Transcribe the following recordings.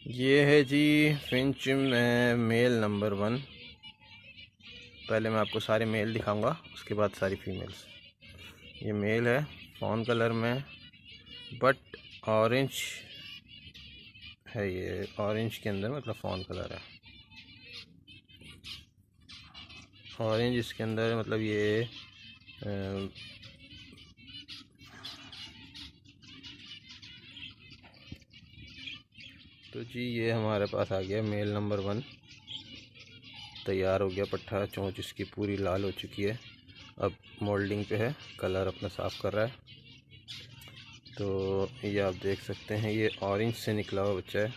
ये है जी फिंच में मेल नंबर 1। पहले मैं आपको सारे मेल दिखाऊंगा, उसके बाद सारी फीमेल्स। ये मेल है फ़ॉन कलर में, बट ऑरेंज है। ये ऑरेंज के अंदर मतलब फ़ॉन कलर है। ऑरेंज इसके अंदर मतलब ये तो जी ये हमारे पास आ गया मेल नंबर 1। तैयार हो गया पट्ठा। चोंच इसकी पूरी लाल हो चुकी है। अब मोल्डिंग पे है, कलर अपना साफ़ कर रहा है। तो ये आप देख सकते हैं, ये ऑरेंज से निकला हुआ बच्चा है।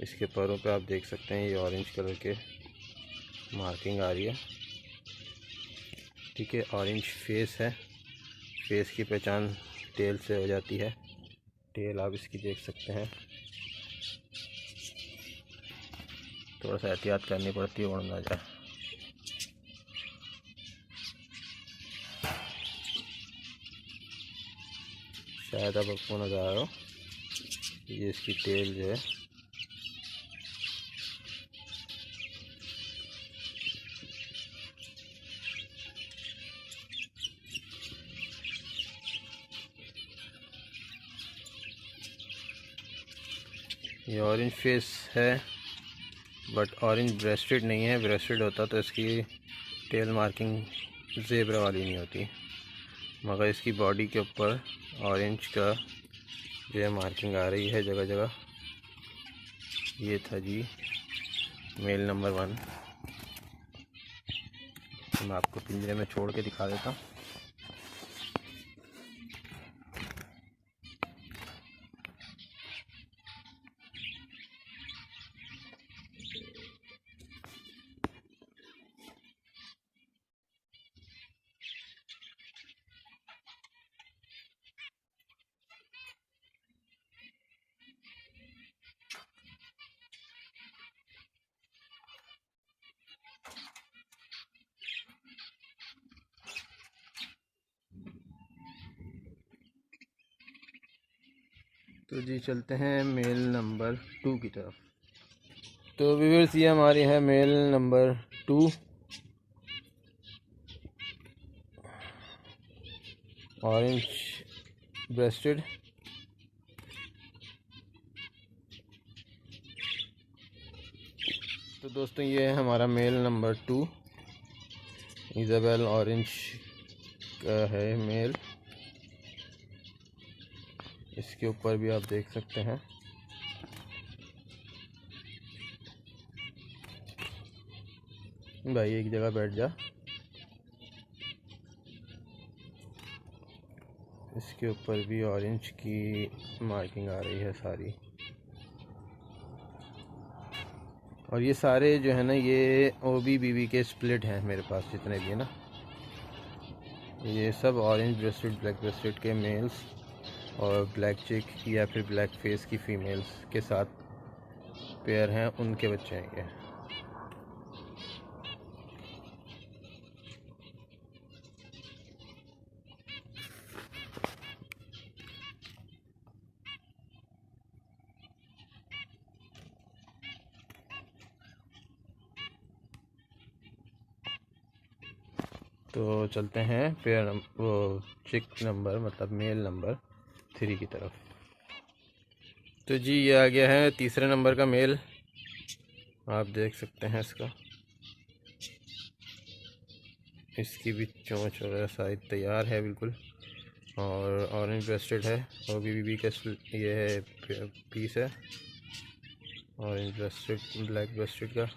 इसके पैरों पे आप देख सकते हैं, ये ऑरेंज कलर के मार्किंग आ रही है। ठीक है, ऑरेंज फेस है। फेस की पहचान टेल से हो जाती है। टेल आप इसकी देख सकते हैं, थोड़ा सा एहतियात करनी पड़ती है, उड़ ना जाए। शायद अब आपको नज़र आ रहा हो, ये इसकी टेल जो है। ये ऑरेंज फेस है, बट ऑरेंज ब्रेस्टेड नहीं है। ब्रेस्टेड होता तो इसकी टेल मार्किंग ज़ेब्रा वाली नहीं होती, मगर इसकी बॉडी के ऊपर ऑरेंज का जो है मार्किंग आ रही है जगह जगह। ये था जी मेल नंबर 1। मैं आपको पिंजरे में छोड़ के दिखा देता हूँ। तो जी चलते हैं मेल नंबर 2 की तरफ। तो व्यूअर्स, ये हमारी है मेल नंबर 2, ऑरेंज ब्रेस्टेड। तो दोस्तों, ये है हमारा मेल नंबर 2, इज़ाबेल ऑरेंज का है मेल। इसके ऊपर भी आप देख सकते हैं। भाई एक जगह बैठ जा। इसके ऊपर भी ऑरेंज की मार्किंग आ रही है सारी। और ये सारे जो है ना, ये OBBB के स्प्लिट हैं मेरे पास जितने भी है ना। ये सब ऑरेंज ब्रेस्टेड, ब्लैक ब्रेस्टेड के मेल्स और ब्लैक चिक या फिर ब्लैक फेस की फीमेल्स के साथ पेयर हैं, उनके बच्चे हैं ये। तो चलते हैं पेयर वो चिक नंबर मतलब मेल नंबर 3 की तरफ। तो जी ये आ गया है तीसरे नंबर का मेल। आप देख सकते हैं इसका, इसकी भी चोंच वगैरह सारी तैयार है बिल्कुल। और ऑरेंज ब्रेस्टेड है, OBBB का ये है पीस है, ऑरेंज ब्रेस्टेड ब्लैक ब्रेस्टेड का।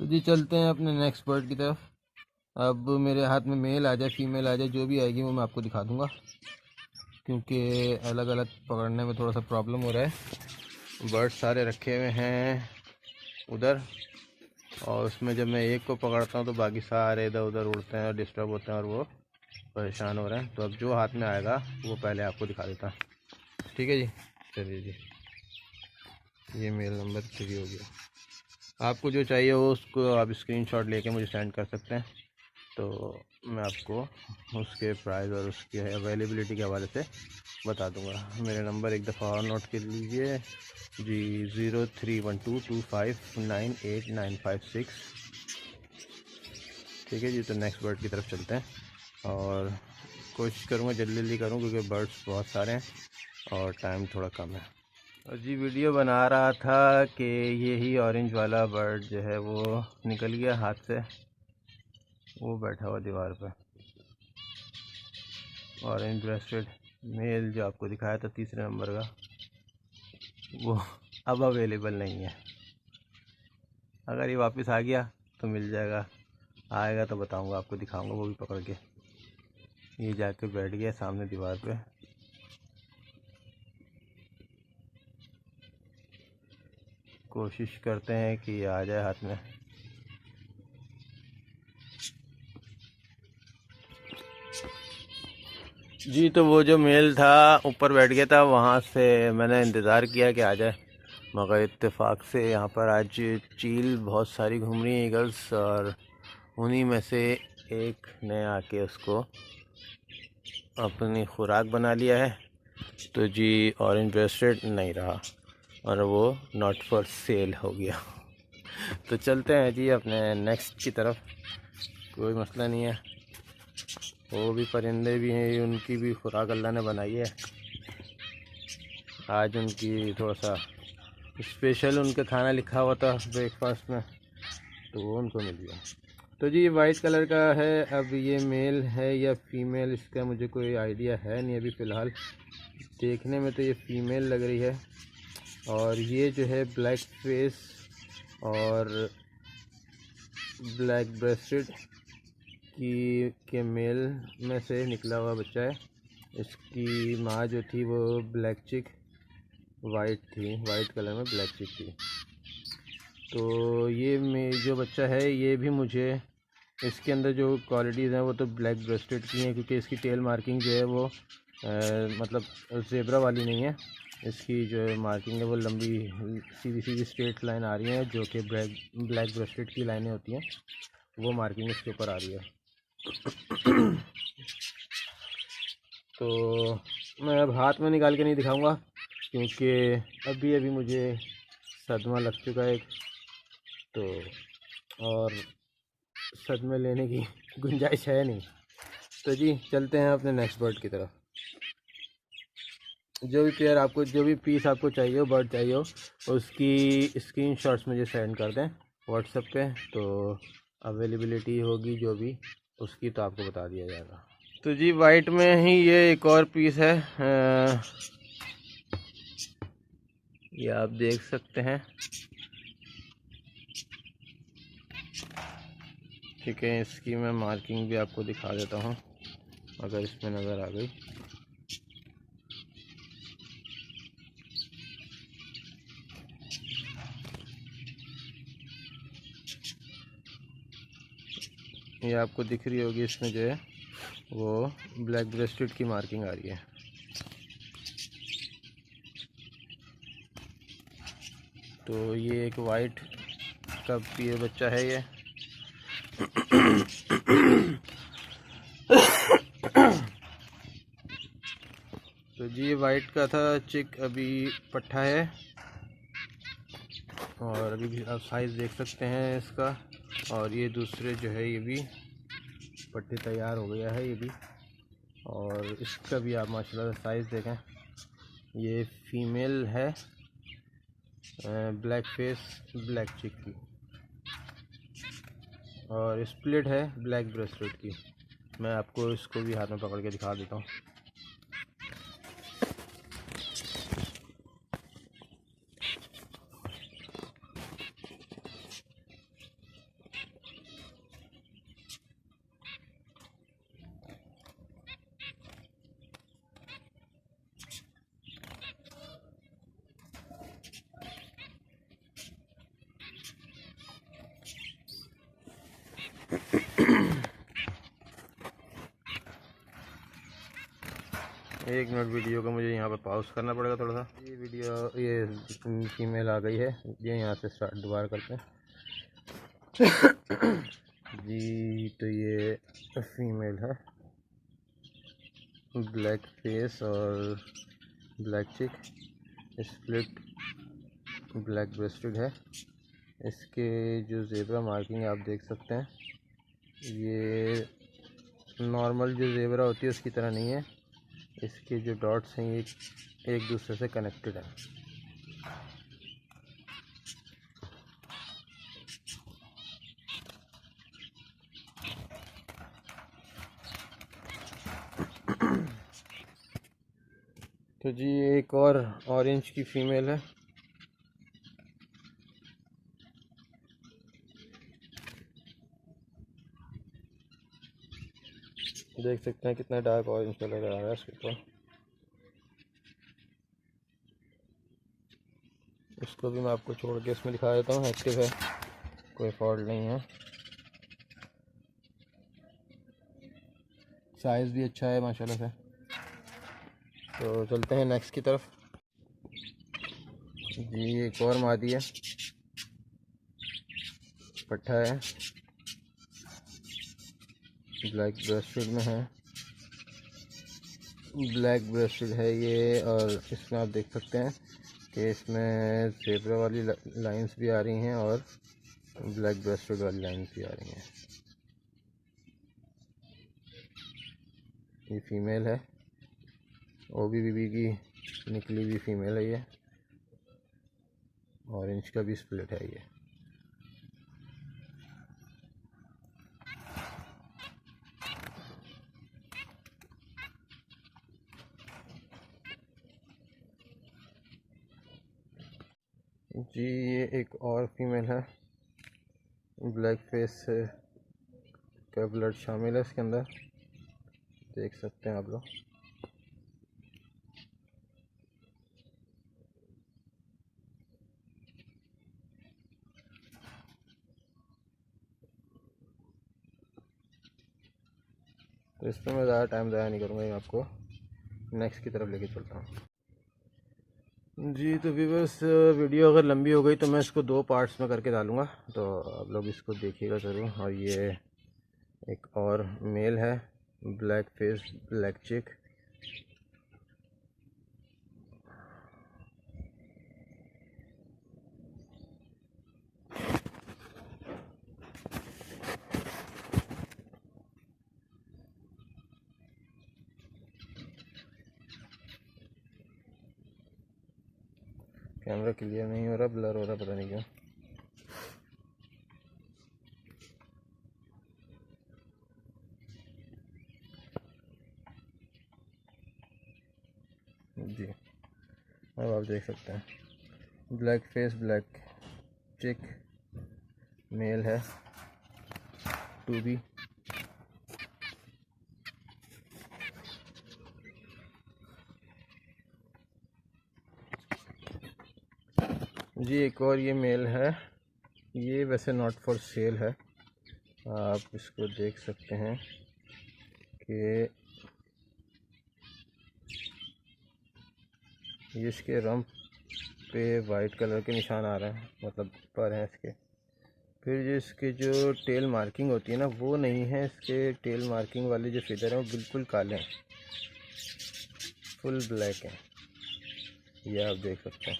तो जी चलते हैं अपने नेक्स्ट बर्ड की तरफ। अब मेरे हाथ में मेल आ जाए फीमेल आ जाए जो भी आएगी वो मैं आपको दिखा दूंगा, क्योंकि अलग अलग पकड़ने में थोड़ा सा प्रॉब्लम हो रहा है। बर्ड सारे रखे हुए हैं उधर, और उसमें जब मैं एक को पकड़ता हूँ तो बाकी सारे इधर उधर उड़ते हैं और डिस्टर्ब होते हैं और वो परेशान हो रहे हैं। तो अब जो हाथ में आएगा वो पहले आपको दिखा देता हूँ, ठीक है जी। चलिए जी, ये मेल नंबर 3 हो गया। आपको जो चाहिए हो उसको आप स्क्रीनशॉट लेके मुझे सेंड कर सकते हैं, तो मैं आपको उसके प्राइस और उसके अवेलेबिलिटी के हवाले से बता दूंगा। मेरे नंबर एक दफ़ा और नोट कर लीजिए जी, 031225989956। ठीक है जी। तो नेक्स्ट बर्ड की तरफ चलते हैं और कोशिश करूँगा जल्दी जल्दी करूँ क्योंकि बर्ड्स बहुत सारे हैं और टाइम थोड़ा कम है। और जी वीडियो बना रहा था कि यही ऑरेंज वाला बर्ड जो है वो निकल गया हाथ से, वो बैठा हुआ दीवार पे। ऑरेंज ब्रेस्टेड मेल जो आपको दिखाया था तीसरे नंबर का, वो अब अवेलेबल नहीं है। अगर ये वापस आ गया तो मिल जाएगा, आएगा तो बताऊंगा आपको, दिखाऊंगा वो भी पकड़ के। ये जाके बैठ गया सामने दीवार पे। कोशिश करते हैं कि ये आ जाए हाथ में। जी तो वो जो मेल था ऊपर बैठ गया था, वहाँ से मैंने इंतज़ार किया कि आ जाए, मगर इत्तेफाक से यहाँ पर आज चील बहुत सारी घूम रही हैं, ईगल्स, और उन्हीं में से एक ने आके उसको अपनी खुराक बना लिया है। तो जी ऑरेंज ब्रेस्टेड नहीं रहा और वो नॉट फॉर सेल हो गया। तो चलते हैं जी अपने नेक्स्ट की तरफ, कोई मसला नहीं है। वो भी परिंदे भी हैं, उनकी भी खुराक अल्लाह ने बनाई है। आज उनकी थोड़ा सा स्पेशल उनका खाना लिखा हुआ था ब्रेकफास्ट में, तो वो उनको मिल गया। तो जी वाइट कलर का है। अब ये मेल है या फीमेल इसका मुझे कोई आइडिया है नहीं अभी फ़िलहाल। देखने में तो ये फीमेल लग रही है। और ये जो है ब्लैक फेस और ब्लैक ब्रेस्टेड के मेल में से निकला हुआ बच्चा है। इसकी माँ जो थी वो ब्लैक चिक वाइट थी, वाइट कलर में ब्लैक चिक थी। तो ये जो बच्चा है ये भी मुझे, इसके अंदर जो क्वालिटीज़ हैं वो तो ब्लैक ब्रेस्टेड की हैं, क्योंकि इसकी टेल मार्किंग जो है वो मतलब ज़ेब्रा वाली नहीं है। इसकी जो मार्किंग है वो लंबी सीधी सीधी स्ट्रेट लाइन आ रही है, जो कि ब्लैक ब्रेस्टेड की लाइनें होती हैं, वो मार्किंग इसके ऊपर आ रही है। तो मैं अब हाथ में निकाल के नहीं दिखाऊंगा क्योंकि अभी अभी मुझे सदमा लग चुका है, तो और सदमे लेने की गुंजाइश है नहीं। तो जी चलते हैं अपने नेक्स्ट बर्ड की तरफ। जो भी पेयर आपको, जो भी पीस आपको चाहिए हो, बर्ड चाहिए हो, उसकी स्क्रीनशॉट्स मुझे सेंड कर दें व्हाट्सएप पे, तो अवेलेबिलिटी होगी जो भी उसकी तो आपको बता दिया जाएगा। तो जी वाइट में ही ये एक और पीस है, ये आप देख सकते हैं। ठीक है, इसकी मैं मार्किंग भी आपको दिखा देता हूँ अगर इसमें नज़र आ गई। ये आपको दिख रही होगी, इसमें जो है वो ब्लैक ब्रेस्टेड की मार्किंग आ रही है। तो ये एक वाइट का ये बच्चा है ये। तो जी ये वाइट का था चिक, अभी पट्ठा है, और अभी भी आप साइज़ देख सकते हैं इसका। और ये दूसरे जो है ये भी पट्टे तैयार हो गया है ये भी, और इसका भी आप माशाल्लाह साइज़ देखें। ये फीमेल है, ब्लैक फेस ब्लैक चिक की, और स्प्लिट है ब्लैक ब्रेस्टेड की। मैं आपको इसको भी हाथ में पकड़ के दिखा देता हूँ। एक मिनट वीडियो को मुझे यहाँ पर पॉज करना पड़ेगा थोड़ा सा। ये वीडियो ये फीमेल आ गई है, ये यहाँ से स्टार्ट दोबारा करते हैं जी। तो ये फीमेल है, ब्लैक फेस और ब्लैक चिक, स्प्लिट ब्लैक ब्रेस्टेड है। इसके जो ज़ेब्रा मार्किंग आप देख सकते हैं, ये नॉर्मल जो ज़ेब्रा होती है उसकी तरह नहीं है। इसके जो डॉट्स हैं ये एक दूसरे से कनेक्टेड है। तो जी एक और ऑरेंज की फीमेल है। देख सकते हैं कितना डार्क ऑरेंज कलर आ रहा है इसके ऊपर। इसको भी मैं आपको छोड़ के इसमें दिखा देता हूँ, एक्टिव है, कोई फॉल्ट नहीं है। साइज़ भी अच्छा है माशाल्लाह से। तो चलते हैं नेक्स्ट की तरफ। जी एक और मादी है, पट्ठा है, ब्लैक ब्रेस्टेड में है, ब्लैक ब्रेस्टेड है ये। और इसमें आप देख सकते हैं कि इसमें ज़ेब्रा वाली लाइंस भी आ रही हैं और ब्लैक ब्रेस्टेड वाली लाइंस भी आ रही हैं। ये फीमेल है, OBBB की निकली हुई फीमेल है ये। ऑरेंज का भी स्प्लिट है ये। जी ये एक और फीमेल है, ब्लैक फेस का ब्लड शामिल है इसके अंदर, देख सकते हैं आप लोग। तो इस पर मैं ज़्यादा टाइम ज़ाया नहीं करूँगा, मैं आपको नेक्स्ट की तरफ लेके चलता हूँ। जी तो व्यूअर्स वीडियो अगर लंबी हो गई तो मैं इसको 2 पार्ट्स में करके डालूँगा, तो आप लोग इसको देखिएगा ज़रूर। और ये एक और मेल है, ब्लैक फेस ब्लैक चिक। कैमरा क्लियर नहीं हो रहा, ब्लर हो रहा, पता नहीं क्यों। जी अब आप देख सकते हैं, ब्लैक फेस ब्लैक चिक मेल है, 2B। जी एक और ये मेल है, ये वैसे नॉट फॉर सेल है। आप इसको देख सकते हैं कि ये इसके रंप पे वाइट कलर के निशान आ रहे हैं, मतलब पर हैं इसके। फिर जो इसके जो टेल मार्किंग होती है ना वो नहीं है, इसके टेल मार्किंग वाले जो फिदर हैं वो बिल्कुल काले हैं, फुल ब्लैक हैं, ये आप देख सकते हैं।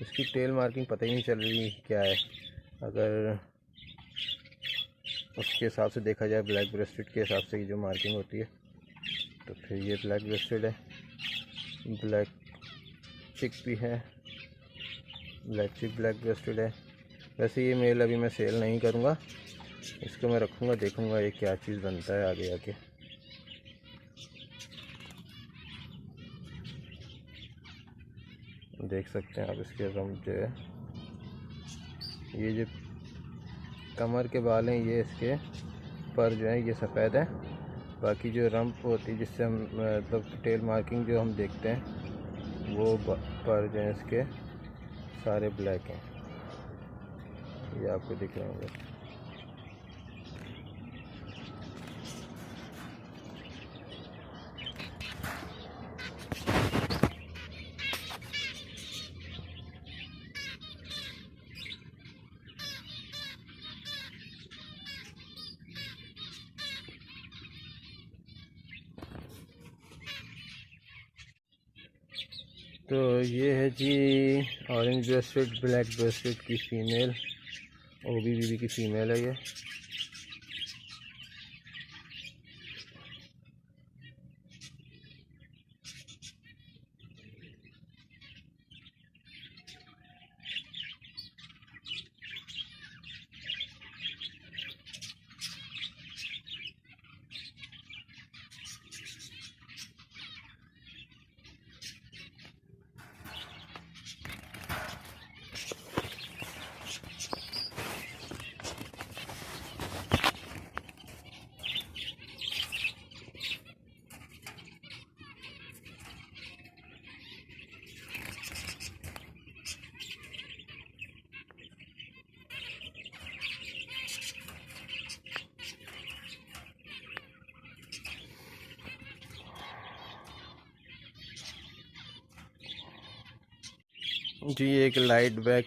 इसकी टेल मार्किंग पता ही नहीं चल रही क्या है। अगर उसके हिसाब से देखा जाए, ब्लैक ब्रेस्टेड के हिसाब से जो मार्किंग होती है, तो फिर ये ब्लैक ब्रेस्टेड है। ब्लैक चिक भी है, ब्लैक चिक ब्लैक ब्रेस्टेड है। वैसे ये मेल अभी मैं सेल नहीं करूँगा, इसको मैं रखूँगा, देखूँगा ये क्या चीज़ बनता है आगे आके। देख सकते हैं आप इसके रंप जो है, ये जो कमर के बाल हैं ये इसके पर जो है ये सफ़ेद है। बाकी जो रंप होती है जिससे हम मतलब टेल मार्किंग जो हम देखते हैं वो पर जो है इसके सारे ब्लैक हैं, ये आपको दिख रहे होंगे। तो ये है जी ऑरेंज ब्रेस्टेड ब्लैक ब्रेस्टेड की फ़ीमेल, OBBB की फ़ीमेल है ये। जी एक लाइट ब्लैक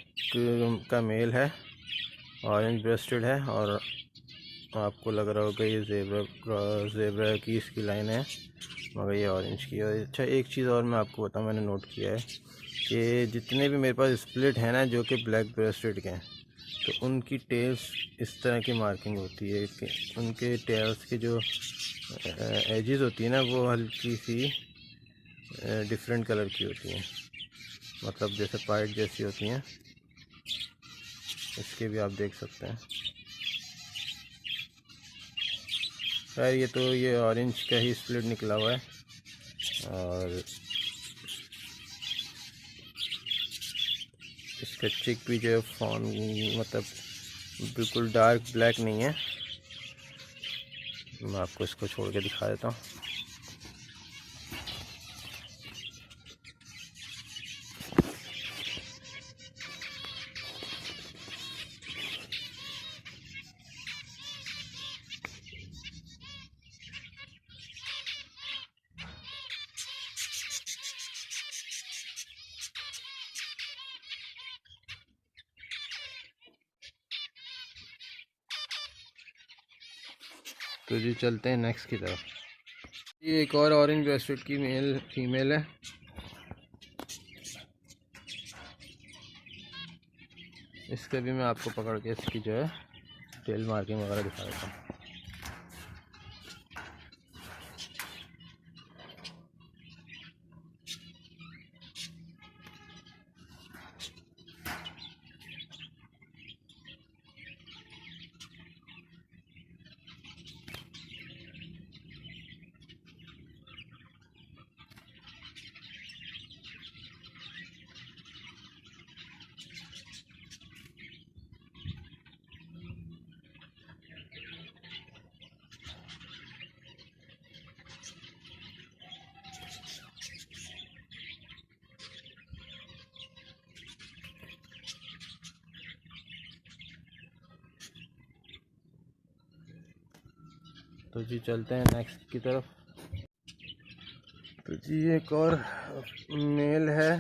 का मेल है, ऑरेंज ब्रेस्टेड है, और आपको लग रहा होगा ये ज़ेब्रा की इसकी लाइन है, मगर ये ऑरेंज की है। अच्छा एक चीज़ और मैं आपको बताऊँ, मैंने नोट किया है कि जितने भी मेरे पास स्प्लिट हैं ना जो कि ब्लैक ब्रेस्टेड के हैं, तो उनकी टेल्स इस तरह की मार्किंग होती है कि उनके टेल्स के जो एजेस होती है ना वो हल्की सी डिफरेंट कलर की होती हैं, मतलब जैसे पाइट जैसी होती हैं। इसके भी आप देख सकते हैं। खैर ये ऑरेंज का ही स्प्लिट निकला हुआ है, और इसका चिक भी जो है फॉन मतलब बिल्कुल डार्क ब्लैक नहीं है। मैं आपको इसको छोड़ के दिखा देता हूँ। तो जी चलते हैं नेक्स्ट की तरफ। ये एक और ऑरेंज ब्रेस्टेड की फीमेल है। इसके भी मैं आपको पकड़ के इसकी जो है टेल मार्किंग वगैरह दिखा देता हूँ। तो जी चलते हैं नेक्स्ट की तरफ। तो जी एक और मेल है।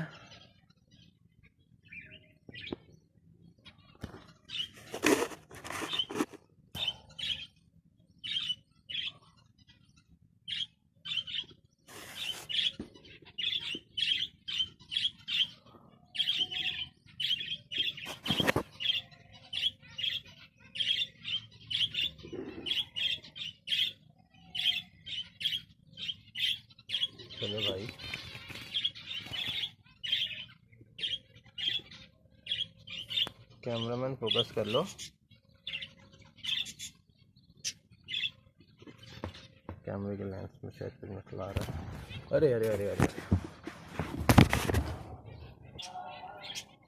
चलो भाई, कैमरामैन फोकस कर लो। कैमरे के लेंस में शायद कुछ मसला आ रहा है। अरे अरे अरे अरे,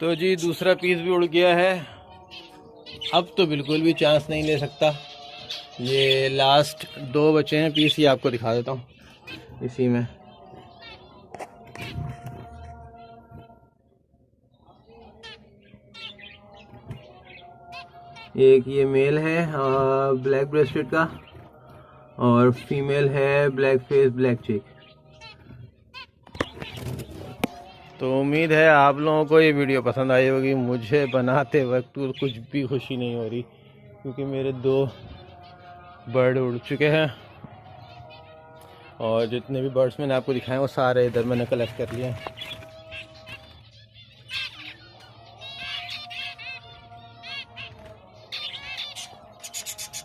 तो जी दूसरा पीस भी उड़ गया है। अब तो बिल्कुल भी चांस नहीं ले सकता। ये लास्ट 2 बचे हैं पीस, ये आपको दिखा देता हूँ इसी में। एक ये मेल है ब्लैक ब्रेस्टेड का, और फीमेल है ब्लैक फेस ब्लैक चिक। तो उम्मीद है आप लोगों को ये वीडियो पसंद आई होगी। मुझे बनाते वक्त कुछ भी खुशी नहीं हो रही, क्योंकि मेरे 2 बर्ड उड़ चुके हैं, और जितने भी बर्ड्स मैंने आपको दिखाए वो सारे इधर मैंने कलेक्ट कर लिए हैं।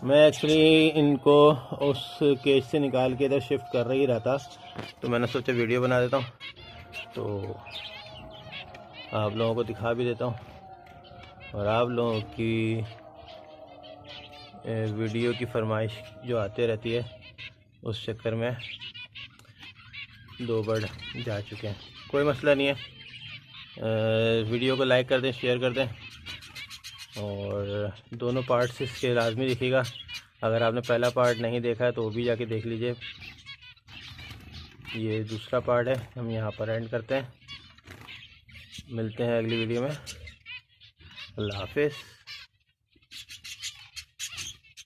मैं एक्चुअली इनको उस केज से निकाल के इधर शिफ्ट कर ही रहा था, तो मैंने सोचा वीडियो बना देता हूँ, तो आप लोगों को दिखा भी देता हूँ। और आप लोगों की वीडियो की फरमाइश जो आते रहती है, उस चक्कर में 2 बर्ड जा चुके हैं। कोई मसला नहीं है, वीडियो को लाइक कर दें, शेयर कर दें, और दोनों पार्ट्स इसके लाजमी देखिएगा। अगर आपने पहला पार्ट नहीं देखा है तो वो भी जाके देख लीजिए। ये दूसरा पार्ट है, हम यहाँ पर एंड करते हैं। मिलते हैं अगली वीडियो में। अल्लाह हाफिज़।